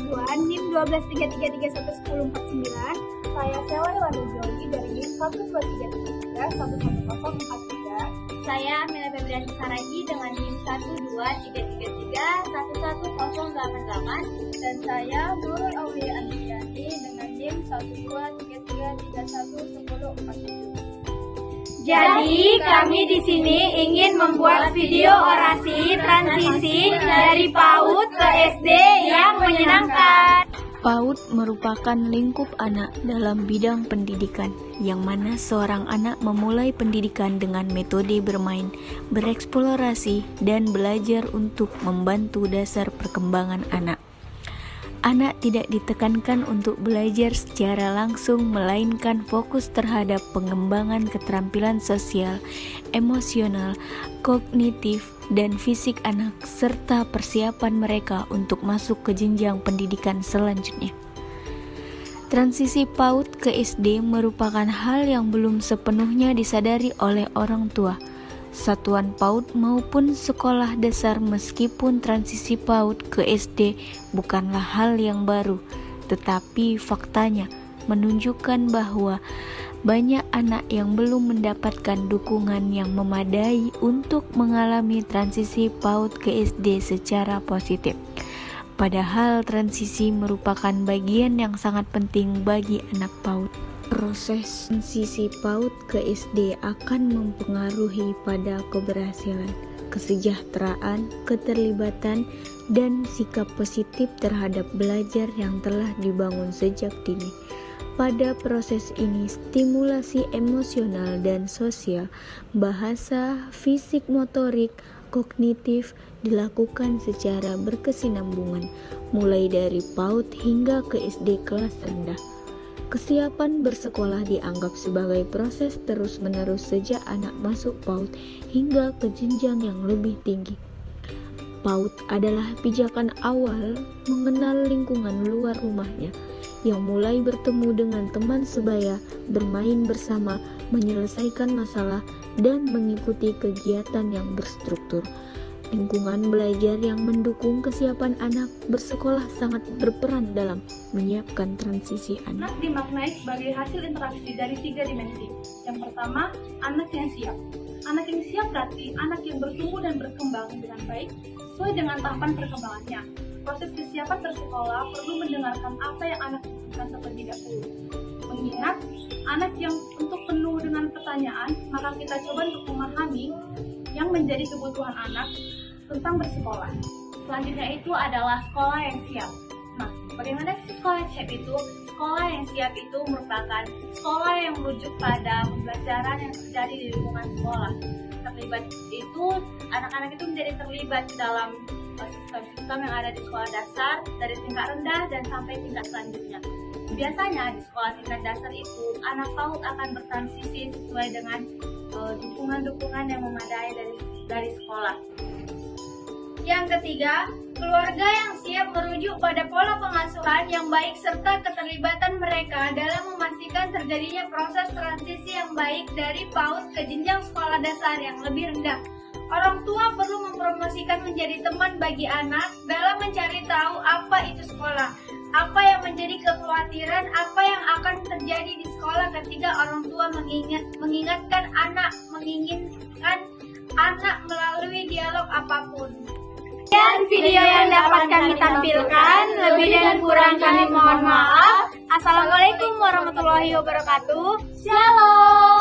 aduan NIM 1233311049. Saya Sela Ilana Joli dari NIM 1233111043. Saya Amila Febriani Saragi dengan NIM 12333111088. Dan saya Nurul Aulia Andriani dengan NIM 12333311047. Jadi, kami di sini ingin membuat video orasi transisi dari PAUD ke SD yang menyenangkan. PAUD merupakan lingkup anak dalam bidang pendidikan, yang mana seorang anak memulai pendidikan dengan metode bermain, bereksplorasi, dan belajar untuk membantu dasar perkembangan anak. Anak tidak ditekankan untuk belajar secara langsung, melainkan fokus terhadap pengembangan keterampilan sosial, emosional, kognitif, dan fisik anak, serta persiapan mereka untuk masuk ke jenjang pendidikan selanjutnya. Transisi PAUD ke SD merupakan hal yang belum sepenuhnya disadari oleh orang tua, satuan PAUD maupun sekolah dasar. Meskipun transisi PAUD ke SD bukanlah hal yang baru, tetapi faktanya menunjukkan bahwa banyak anak yang belum mendapatkan dukungan yang memadai untuk mengalami transisi PAUD ke SD secara positif. Padahal transisi merupakan bagian yang sangat penting bagi anak PAUD. Proses transisi PAUD ke SD akan mempengaruhi pada keberhasilan, kesejahteraan, keterlibatan, dan sikap positif terhadap belajar yang telah dibangun sejak dini. Pada proses ini, stimulasi emosional dan sosial, bahasa, fisik motorik, kognitif dilakukan secara berkesinambungan, mulai dari PAUD hingga ke SD kelas rendah. Kesiapan bersekolah dianggap sebagai proses terus-menerus sejak anak masuk PAUD hingga ke jenjang yang lebih tinggi. PAUD adalah pijakan awal mengenal lingkungan luar rumahnya, yang mulai bertemu dengan teman sebaya, bermain bersama, menyelesaikan masalah, dan mengikuti kegiatan yang berstruktur. Lingkungan belajar yang mendukung kesiapan anak bersekolah sangat berperan dalam menyiapkan transisi anak. Anak dimaknai sebagai hasil interaksi dari 3 dimensi. Yang pertama, anak yang siap. Anak yang siap berarti anak yang bertumbuh dan berkembang dengan baik sesuai dengan tahapan perkembangannya. Proses kesiapan bersekolah perlu mendengarkan apa yang anak butuhkan terlebih dahulu. Mengingat anak yang untuk penuh dengan pertanyaan, maka kita coba untuk memahami yang menjadi kebutuhan anak tentang bersekolah. Selanjutnya itu adalah sekolah yang siap. Nah, bagaimana sih sekolah yang siap itu? Sekolah yang siap itu merupakan sekolah yang merujuk pada pembelajaran yang terjadi di lingkungan sekolah. Terlibat itu, anak-anak itu menjadi terlibat di dalam sistem-sistem yang ada di sekolah dasar dari tingkat rendah dan sampai tingkat selanjutnya. Biasanya di sekolah tingkat dasar itu, anak PAUD akan bertransisi sesuai dengan dukungan-dukungan yang memadai dari sekolah. Yang ketiga, keluarga yang siap merujuk pada pola pengasuhan yang baik serta keterlibatan mereka dalam memastikan terjadinya proses transisi yang baik dari PAUD ke jenjang sekolah dasar yang lebih rendah. Orang tua perlu mempromosikan menjadi teman bagi anak dalam mencari tahu apa itu sekolah, apa yang menjadi kekhawatiran, apa yang akan terjadi di sekolah ketika orang tua menginginkan anak melalui dialog apapun. Dan video yang dapat kami tampilkan, lebih dan kurang kami mohon maaf. Assalamualaikum warahmatullahi wabarakatuh. Shalom.